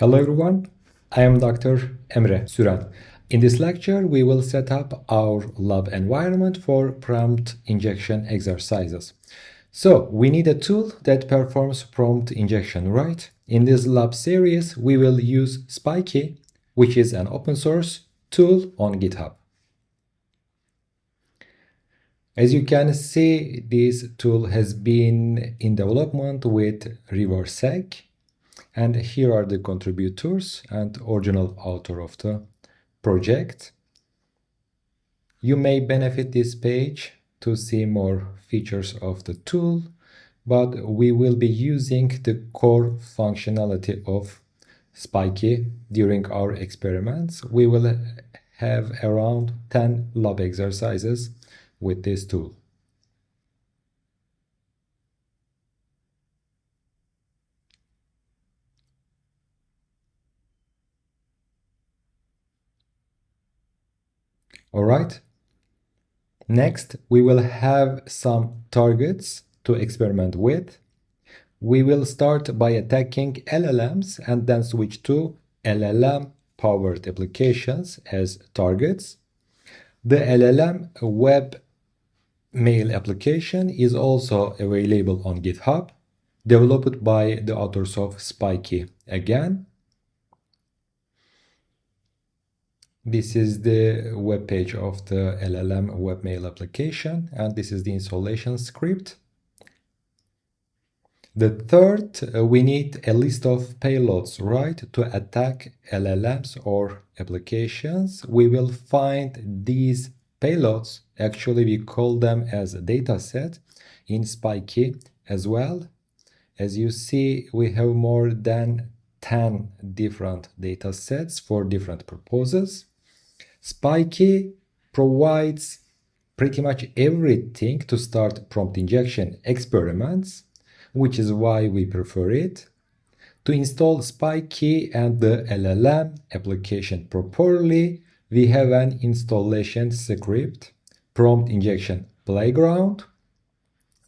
Hello everyone, I am Dr. Emre Süren. In this lecture, we will set up our lab environment for prompt injection exercises. So we need a tool that performs prompt injection, right? In this lab series, we will use Spikee, which is an open source tool on GitHub. As you can see, this tool has been in development with ReverSec. And here are the contributors and original author of the project. You may benefit this page to see more features of the tool, but we will be using the core functionality of Spikee during our experiments. We will have around 10 lab exercises with this tool. All right. Next, we will have some targets to experiment with. We will start by attacking LLMs and then switch to LLM-powered applications as targets. The LLM Webmail application is also available on GitHub, developed by the authors of Spikee again. This is the web page of the LLM Webmail application, and this is the installation script. The third, we need a list of payloads, right, to attack LLMs or applications. We will find these payloads, actually we call them as a data set in Spikee as well. As you see, we have more than 10 different data sets for different purposes. Spikee provides pretty much everything to start prompt injection experiments, which is why we prefer it. To install Spikee and the LLM application properly, we have an installation script, prompt injection playground,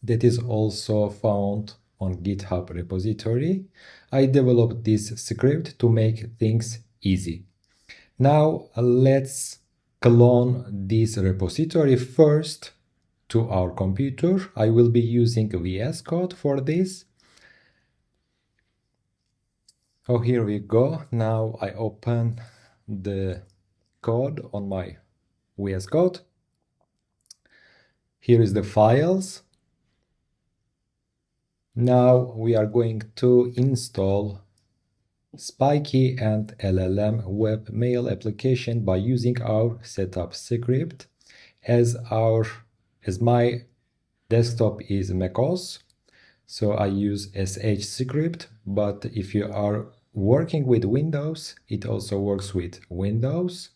that is also found on GitHub repository. I developed this script to make things easy. Now let's clone this repository first to our computer. I will be using VS Code for this. Oh, here we go. Now I open the code on my VS Code. Here is the files. Now we are going to install Spikee and LLM Webmail application by using our setup script. As my desktop is macOS, so I use sh script, but if you are working with Windows, it also works with Windows.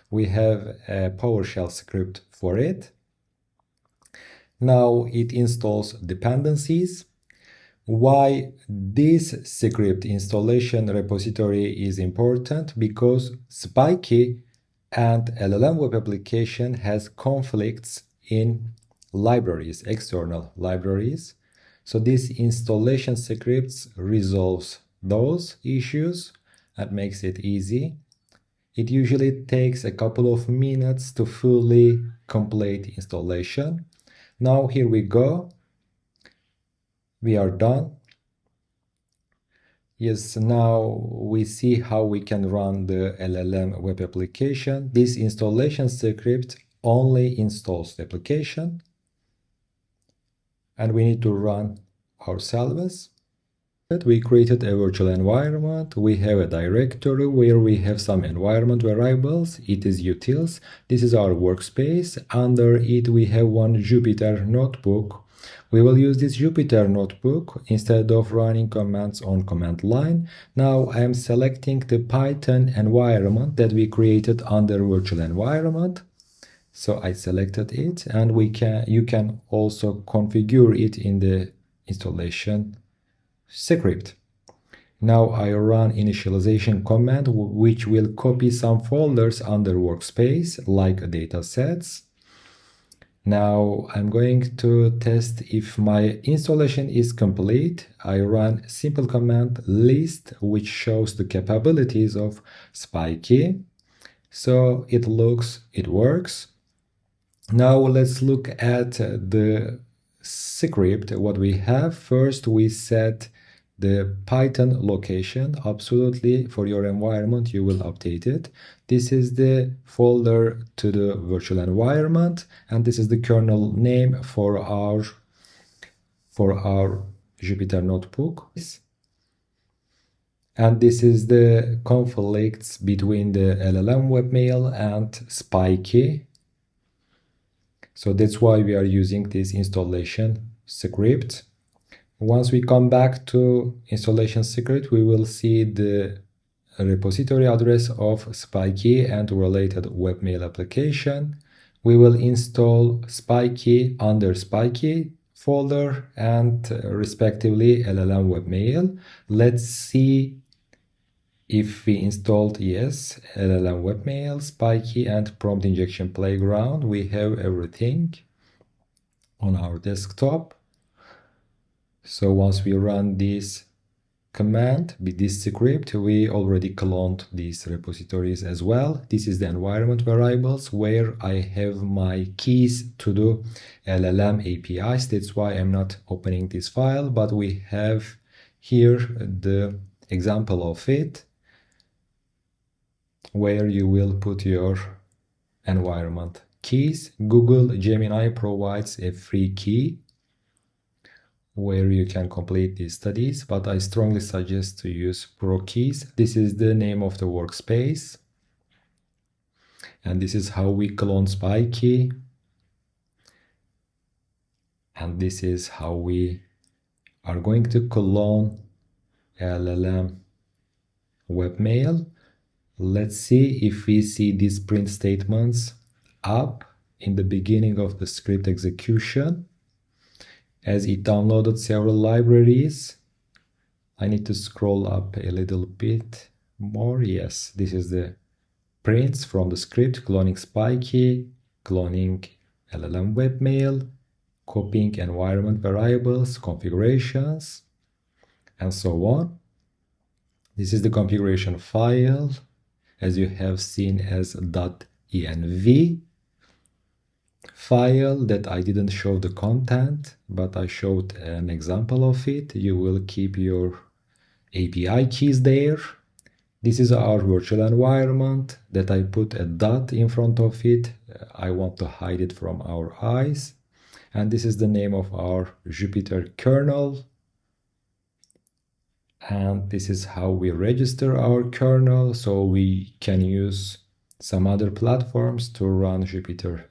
We have a PowerShell script for it. Now it installs dependencies. Why this script installation repository is important? Because Spikee and LLM web application has conflicts in libraries, external libraries. So this installation scripts resolves those issues and makes it easy. It usually takes a couple of minutes to fully complete installation. Now here we go. We are done. Yes, now we see how we can run the LLM web application. This installation script only installs the application, and we need to run ourselves. We created a virtual environment. We have a directory where we have some environment variables. It is utils. This is our workspace. Under it, we have one Jupyter notebook. We will use this Jupyter notebook instead of running commands on command line. Now I am selecting the Python environment that we created under virtual environment. So I selected it, and you can also configure it in the installation script. Now I run initialization command, which will copy some folders under workspace like datasets. Now I'm going to test if my installation is complete. I run simple command list, which shows the capabilities of Spikee. So it works. Now let's look at the script, what we have. First, we set the Python location. Absolutely, for your environment, you will update it. This is the folder to the virtual environment, and this is the kernel name for our Jupyter notebook. And this is the conflicts between the LLM Webmail and Spikee. So that's why we are using this installation script. Once we come back to installation script, we will see the repository address of Spikee and related webmail application. We will install Spikee under Spikee folder and respectively LLM Webmail. Let's see if we installed, yes, LLM Webmail, Spikee, and Prompt Injection Playground. We have everything on our desktop. So once we run this command with this script, we already cloned these repositories as well. This is the environment variables where I have my keys to the LLM APIs. That's why I'm not opening this file, but we have here the example of it, where you will put your environment keys. Google Gemini provides a free key where you can complete these studies, but I strongly suggest to use Pro Keys. This is the name of the workspace. And this is how we clone Spikee. And this is how we are going to clone LLM Webmail. Let's see if we see these print statements up in the beginning of the script execution. As it downloaded several libraries, I need to scroll up a little bit more. Yes, this is the prints from the script, cloning Spikee, cloning LLM Webmail, copying environment variables, configurations, and so on. This is the configuration file, as you have seen as .env file that I didn't show the content, but I showed an example of it. You will keep your API keys there. This is our virtual environment that I put a dot in front of it. I want to hide it from our eyes. And this is the name of our Jupyter kernel. And this is how we register our kernel, so we can use some other platforms to run Jupyter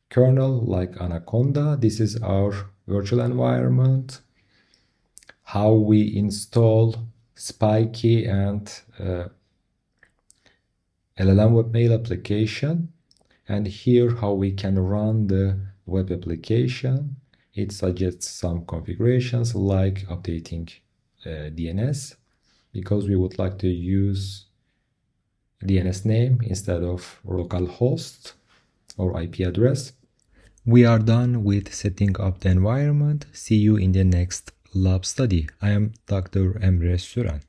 kernel like Anaconda. This is our virtual environment, how we install Spikee and LLM Webmail application, and here how we can run the web application. It suggests some configurations like updating DNS, because we would like to use DNS name instead of localhost or IP address. We are done with setting up the environment. See you in the next lab study. I am Dr. Emre Süren.